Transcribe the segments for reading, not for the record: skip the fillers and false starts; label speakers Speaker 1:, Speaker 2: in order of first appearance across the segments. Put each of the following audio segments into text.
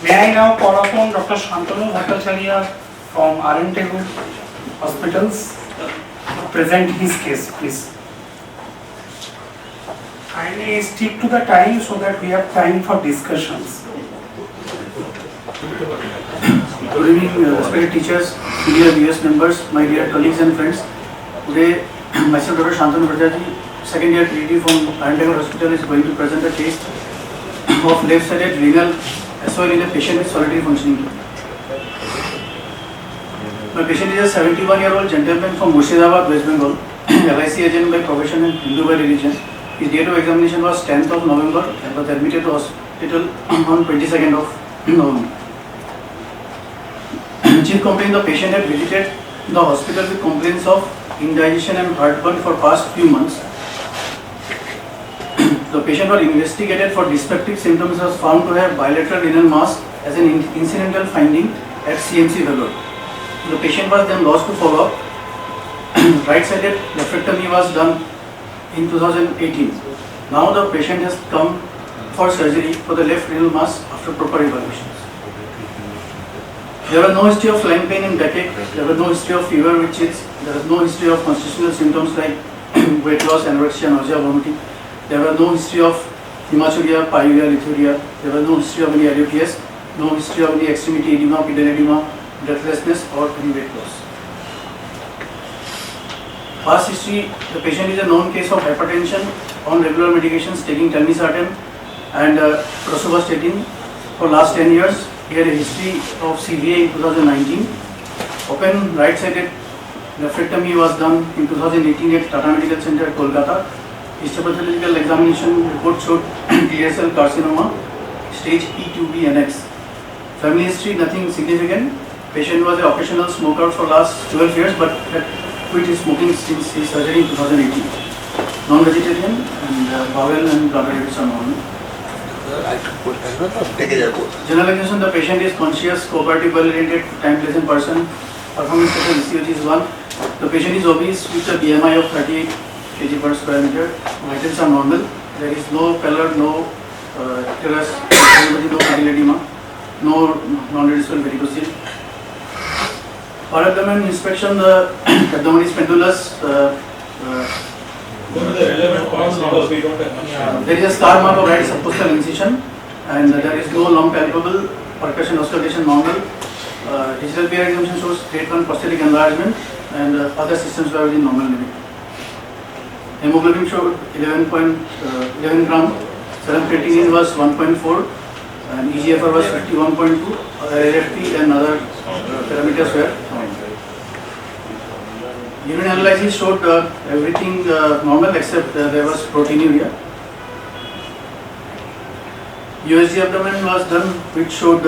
Speaker 1: May I now call upon Dr. Shantanu Bhattacharjee from RNTEGU Hospitals to present his case, please. Kindly stick to the time so that we have time for discussions.
Speaker 2: Good evening, respected teachers, senior VS members, my dear colleagues and friends. Today, myself, Dr. Shantanu Bhattacharjee, second year PhD from IPGME&R Hospital, is going to present a case of left-sided renal SOL in a patient with solitary functioning. My patient is a 71-year-old gentleman from Murshidabad, West Bengal, LIC agent by profession and Hindu by religion. His date of examination was 10th of November and was admitted to hospital on 22nd of November. Chief complaint: the patient had visited the hospital with complaints of indigestion and heartburn for past few months. The patient was investigated for dyspeptic symptoms, was found to have bilateral renal mass as an incidental finding at CMC Vellore. The patient was then lost to follow-up. Right-sided nephrectomy was done in 2018. Now the patient has come for surgery for the left renal mass after proper evaluations. There was no history of flank pain and backache. There was no history of fever with chills. There was no history of constitutional symptoms like weight loss, anorexia, nausea, vomiting. There was no history of hematuria, pyuria, lithuria. There was no history of any IUPS, no history of any extremity edema, pedal edema, breathlessness or any weight loss. Past history: the patient is a known case of hypertension on regular medications, taking telmisartan and rosuvastatin for last 10 years. He had a history of CVA in 2019. Open right-sided nephrectomy was done in 2018 at Tata Medical Center at Kolkata. Histopathological examination report showed clear cell carcinoma, stage E2B NX. Family history: nothing significant. Patient was an occasional smoker for last 12 years but had quit his smoking since his surgery in 2018. Non-vegetarian and bowel and bladder habits are normal. Generalization: the patient is conscious, cooperative, well-oriented, time-pleasant person. Performance status ECG is 1. The patient is obese with a BMI of 38 kg per square meter. Vitals are normal. There is no pallor, no teras, no pedal edema, no non-reducible varicocele. For abdomen inspection, the abdomen is pendulous. There is a scar mark of right subcostal incision and there is no lung palpable. Percussion auscultation normal. Digital PR examination shows grade 1 prosthetic enlargement and other systems were within normal limit. Hemoglobin showed 11 gram. Serum creatinine was 1.4 and EGFR was 51.2. LFT and other parameters were normal. Urine analysis showed everything normal except there was proteinuria. USG abdomen was done, which showed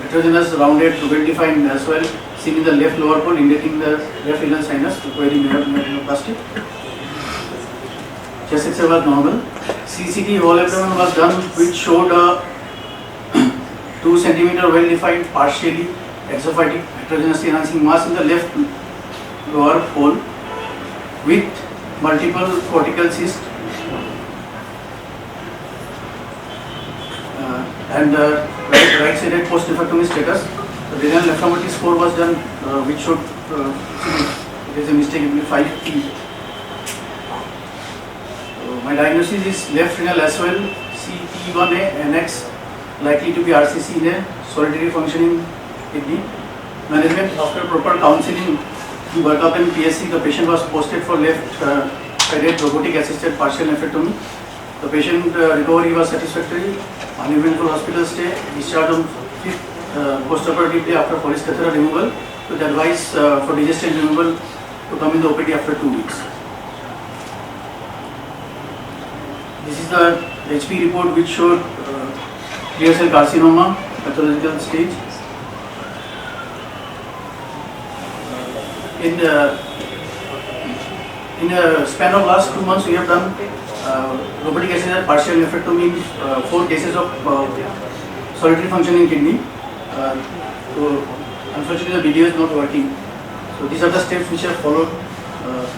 Speaker 2: heterogeneous rounded well-defined as well, seen in the left lower pole, indicating the left renal sinus requiring neuroplasty. Chest X-ray was normal. CCT whole abdomen was done, which showed 2 cm well-defined, partially exophytic heterogeneous enhancing mass in the left lower pole with multiple cortical cysts and right-sided post-nephrectomy status. The renal nephrometry score was done, which showed it is a mistakenly 5T. My diagnosis is left renal SOL, CT1A, NX, likely to be RCC in a solitary functioning kidney. Management: after proper counseling, workup and PSC, the patient was posted for left-sided robotic assisted partial nephrectomy. The patient recovery was satisfactory. Uneventful hospital stay. Discharged on 5th postoperatively after Follis catheter removal, with advice for digestion removal to come in the OPD after 2 weeks. This is the HP report, which showed clear cell carcinoma, pathological stage. In a span of last 2 months, we have done robotic assisted partial nephrectomy in 4 cases of solitary functioning kidney. So unfortunately, the video is not working. So these are the steps which are followed: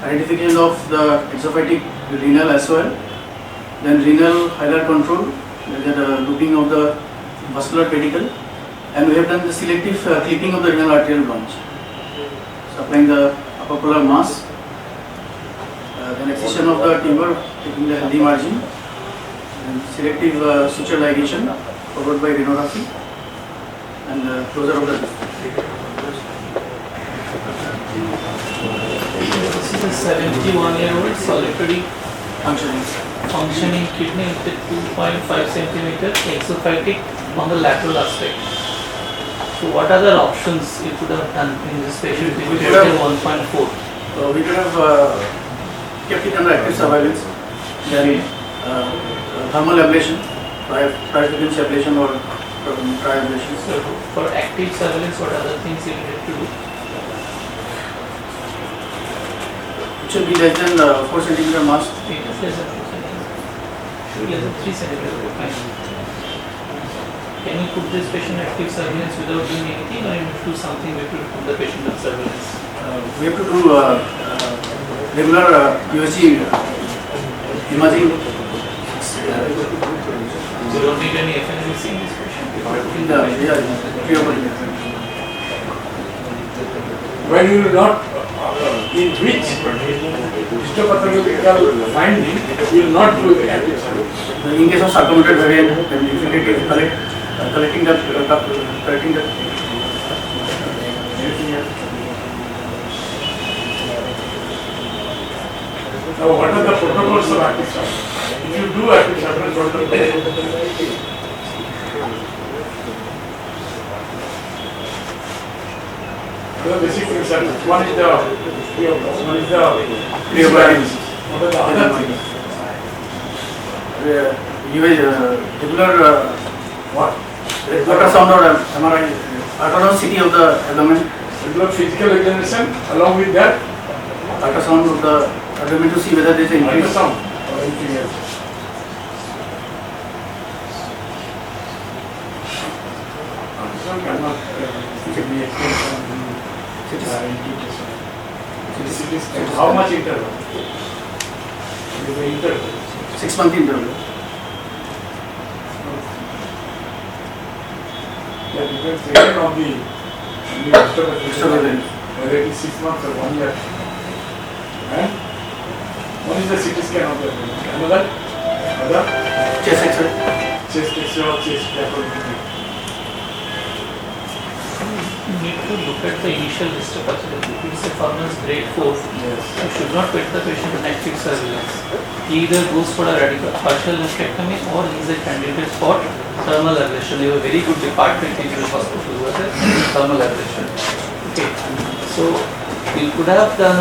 Speaker 2: identification of the exophytic renal SOL, then renal hilar control, the looping of the vascular pedicle, and we have done the selective clipping of the renal arterial branch. So applying the apopolar mass, then excision of the tumor, taking the healthy margin, and selective suture ligation followed by rhinography, and closure of the disc.
Speaker 3: This is a 71-year-old solitary functioning kidney with 2.5 centimeter exophytic on the lateral aspect. So what other options you could have done in this patient if you
Speaker 2: We could have-
Speaker 3: 1.4?
Speaker 2: We could have kept it under active surveillance, then thermal ablation, triofrequency ablation or triablation.
Speaker 3: So for active surveillance, what other things you need to do?
Speaker 2: It should be less than 4 centimeter mass.
Speaker 3: It is less than 4 centimeters. Should be less than 3 centimeters. Fine. Can you put this patient active surveillance without doing anything, or you need to do something to put the patient on surveillance?
Speaker 2: We have to do regular USG imaging.
Speaker 3: You don't need any FNLC in this patient.
Speaker 2: In the preoperative.
Speaker 4: When you will not, in which histopathological finding, you will not do the active surveillance.
Speaker 2: In case of circumvented variant, then if it is collecting the
Speaker 4: Now, what are the protocols of active surveillance? If you do active surveillance, what are the protocols? The basic things are, one is the pre-operative, one is the pre-operative. What are the other things?
Speaker 2: regular
Speaker 4: What?
Speaker 2: ultrasound or MRI, ultrasound CT of the abdomen,
Speaker 4: Regular physical examination, along with that,
Speaker 2: ultrasound of the abdomen to see whether there is an increase.
Speaker 4: ultrasound or anything else. Ultrasound cannot be explained. How much interval? The interval.
Speaker 2: 6 month interval.
Speaker 4: That depends again on the
Speaker 2: Extraordinary.
Speaker 4: whether it is 6 months or 1 year. And one is the CT scan of the abdomen. Another
Speaker 2: Chest X-ray.
Speaker 4: chest X-ray or chest diaphragm.
Speaker 3: You need to look at the initial histopathology. If it's a Furman's grade 4,
Speaker 4: Yes.
Speaker 3: you should not put the patient on active surveillance. He either goes for a radical partial nephrectomy or he is a candidate for thermal ablation. You have a very good department in your hospital who has a thermal ablation. Okay, so you could have done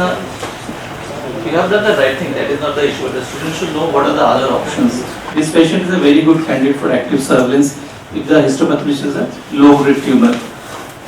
Speaker 3: the right thing. That is not the issue. The student should know what are the other options. This patient is a very good candidate for active surveillance if the histopathology is a low-grade tumor.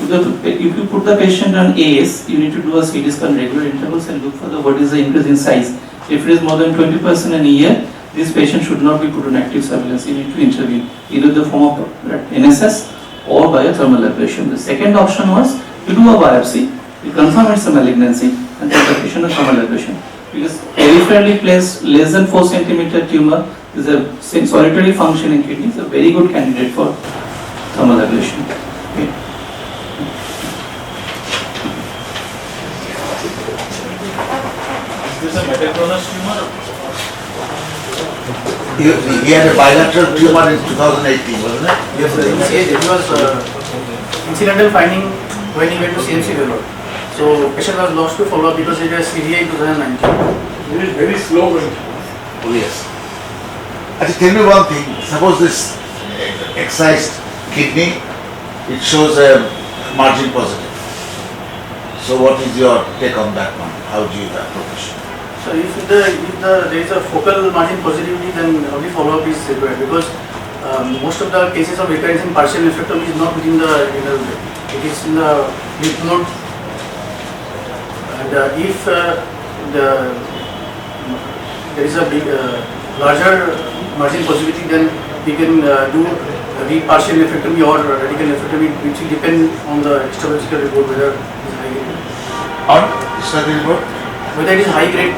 Speaker 3: If you put the patient on AS, you need to do a CT scan regular intervals and look for what is the increase in size. If it is more than 20% in a year, this patient should not be put on active surveillance. You need to intervene either in the form of NSS or by a thermal ablation. The second option was to do a biopsy, you confirm it's a malignancy, and then the patient a thermal ablation. Because peripherally placed less than 4 centimeter tumor is a solitary functioning kidney, is a very good candidate for thermal ablation. Okay. Is this a metachronous tumor?
Speaker 5: He had a bilateral tumor in 2018, wasn't it?
Speaker 2: Yes, it was incidental finding when he went to CMC Vellore. So patient was lost to follow up because it was CVA in 2019.
Speaker 4: It is very slow going.
Speaker 5: Oh yes. Actually, tell me one thing. Suppose this excised kidney, it shows a margin positive. So what is your take on that one? How do you approach?
Speaker 2: So if there is a focal margin positivity, then only follow-up is required because most of the cases of recurrence in partial nephrectomy is not within the renal vein. It is in the lymph node. And if there is a big, larger margin positivity, then we can do partial nephrectomy or radical nephrectomy, which will depend on the histological report whether it is high grade.
Speaker 5: On study report,
Speaker 2: Whether it is high grade.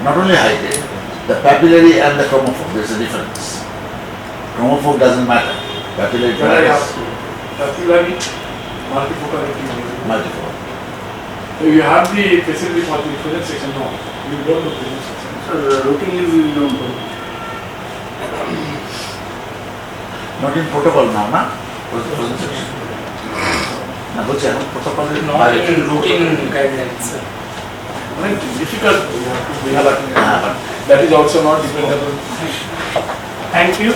Speaker 5: not only high grade, the papillary and the chromophore, there is a difference. Chromophore doesn't matter. Papillary
Speaker 4: Then I
Speaker 5: tumor
Speaker 4: ask
Speaker 5: is
Speaker 4: you, papillary multifocal leukemia.
Speaker 5: multiple.
Speaker 4: So you have the facility for the frozen section, no, you don't do frozen section.
Speaker 2: So routinely we don't do.
Speaker 5: Not in protocol now, na? Frozen section. না বলছি এখন protocol এর
Speaker 1: Not
Speaker 5: বাইরে।
Speaker 1: in routine guidelines, sir.
Speaker 4: I mean, it's difficult, we have to,
Speaker 5: হ্যাঁ, but
Speaker 4: that is also not dependable.
Speaker 1: Thank you.